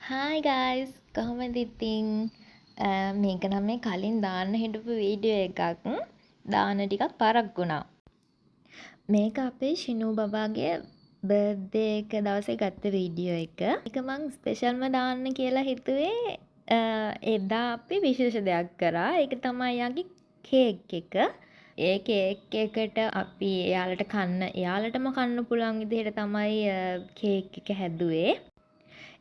Hi guys කොහොමද ඉතින් මේක නම් මේ කලින් දාන්න හිටපු වීඩියෝ එකක් දාන්න ටිකක් පරක් වුණා. මේක අපේ ශිනු බබාගේ බර්ත්ඩේ එක දවසේ ගත්ත වීඩියෝ එක. ඒක මං ස්පෙෂල්ම දාන්න කියලා හිතුවේ එදා අපි විශේෂ දෙයක් කරා. ඒක තමයි එයාගේ කේක් එක. ඒ කේක් එකට අපි එයාලටම කන්න පුළුවන් විදිහට තමයි කේක් එක හැදුවේ.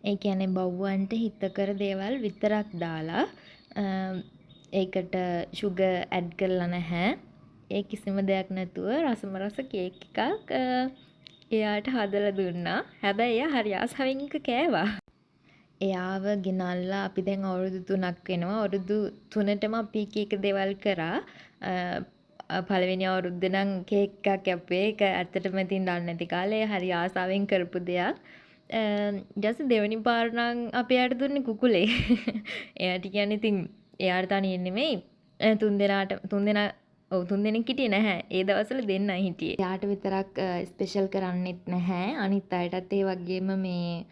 ඒ කියන්නේ බව්වන්ට හිතකර දේවල් විතරක් දාලා ඒකට සුගර් ඇඩ් කරලා නැහැ. ඒ කිසිම දෙයක් නැතුව රසමරස කේක් එකක් එයාට හදලා දුන්නා. හැබැයි එයා හරි ආසාවෙන් ඒක කෑවා. එයාව ගෙනල්ලා අපි දැන් අවුරුදු 3ක් වෙනවා. අවුරුදු 3ටම අපි එක එක දේවල් කරා. පළවෙනි අවුරුද්දේ නම් කේක් එකක් කැපුවේ. ඒක ඇත්තටම ඉතින් දන්නේ නැති කාලේ හරි ආසාවෙන් කරපු දෙයක්. ඊට දෙවෙනි පාර නම් අපි එයාට දුන්නේ කුකුලේ. එයාට කියන්නේ ඉතින් එයාට තනියෙන් නෙමෙයි තුන් දෙනෙක් හිටියේ නැහැ. ඒ දවස්වල දෙන්නයි හිටියේ. එයාට විතරක් ස්පෙෂල් කරන්නෙත් නැහැ. අනිත් අයටත් ඒ වගේම මේ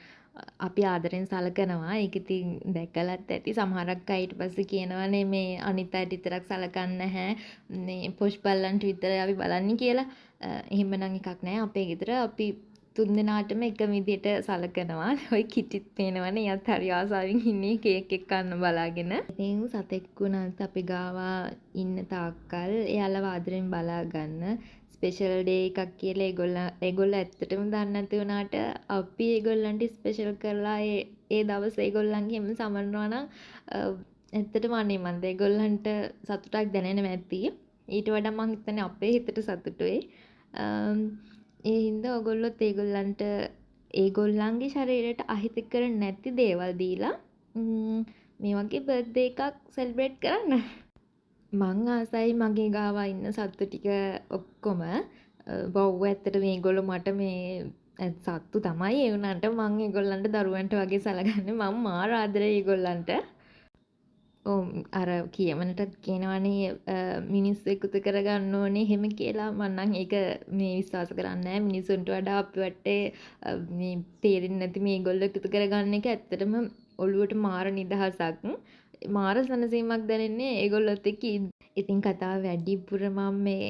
අපි ආදරෙන් සලකනවා. ඒක ඉතින් දැකලත් ඇති. සමහරක් අය ඊට පස්සේ කියනවානේ මේ අනිත් අයට විතරක් සලකන්නේ නැහැ. මේ පොෂ්පල්ලන්ට විතරයි අපි බලන්නේ කියලා. එහෙම නම් එකක් නැහැ. අපේ ගෙදර අපි තුන් දෙනාටම එකම විදිහට සලකනවා. ඔය කිටිත් පේනවනේ. එයාත් හරි ආසාවෙන් ඉන්නේ කේක් එක කන්න බලාගෙන. ඉතින් සතෙක් වුණත් අපි ගාවා ඉන්න තාක්කල් එයාලව ආදරෙන් බලා ගන්න ස්පෙෂල් ඩේ එකක් කියලා ඒගොල්ලෝ ඇත්තටම දන්නේ නැති වුණාට අපි ඒගොල්ලන්ට ස්පෙෂල් කරලා ඒ දවස් ඒගොල්ලන්ගේ හැම සමරනවා නම් ඇත්තටම අනේ මන්ද ඒගොල්ලන්ට සතුටක් දැනෙනවා ඇති. ඊට වඩා මං හිතන්නේ අපේ හිතට සතුටුයි. ඒ හින්දා ඔයගොල්ලොත් ඒගොල්ලන්ට ඒගොල්ලන්ගේ ශරීරයට අහිතකර නැති දේවල් දීලා මේ වගේ බර්ත්ඩේ එකක් සෙලිබ්‍රේට් කරන්න. මං ආසයි මගේ ගාව ඉන්න සත්තු ටික ඔක්කොම බව්ව ඇත්තට මේගොල්ලෝ මට මේ සත්තු තමයි ඒ වුණාට මං ඒගොල්ලන්ට දරුවන්ට වගේ සලකන්නේ. මම මාර ආදරේ ඒගොල්ලන්ට. අර කියමනටත් කියනවනේ මිනිස්සු එකතු කරගන්න ඕනේ එහෙම කියලා. මම නම් ඒක මේ විශ්වාස කරන්නේ නැහැ. මිනිසුන්ට වඩා අපි වටේ මේ තේරෙන්නේ නැති මේගොල්ලෝ එකතු කරගන්න එක ඇත්තටම ඔළුවට මාර නිදහසක්. මාර සනසීමක් දැනෙන්නේ ඒගොල්ලොත් එක්ක. ඉතින් කතාව වැඩිපුර මම මේ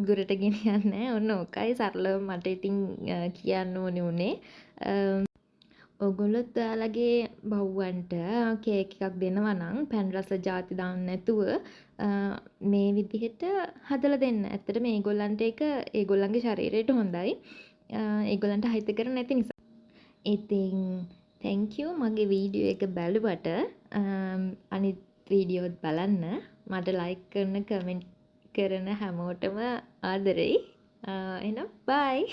දුරට ගෙනියන්නේ නැහැ. ඔන්න ඕකයි සරලව මට ඉතින් කියන්න ඕනේ උනේ. ඔයගොල්ලොත් ඔයාලගේ බව්වන්ට කේක් එකක් දෙනවා නම් පැන් රස ಜಾති දාන්න නැතුව මේ විදිහට හදලා දෙන්න. ඇත්තට මේගොල්ලන්ට ඒක ඒගොල්ලන්ගේ ශරීරයට හොඳයි. ඒගොල්ලන්ට අහිතකර නැති නිසා. ඉතින් thank you මගේ වීඩියෝ එක බැලුවට. අනිත් වීඩියෝත් බලන්න. මට like කරන කමෙන්ට් කරන හැමෝටම ආදරෙයි. එහෙනම් bye.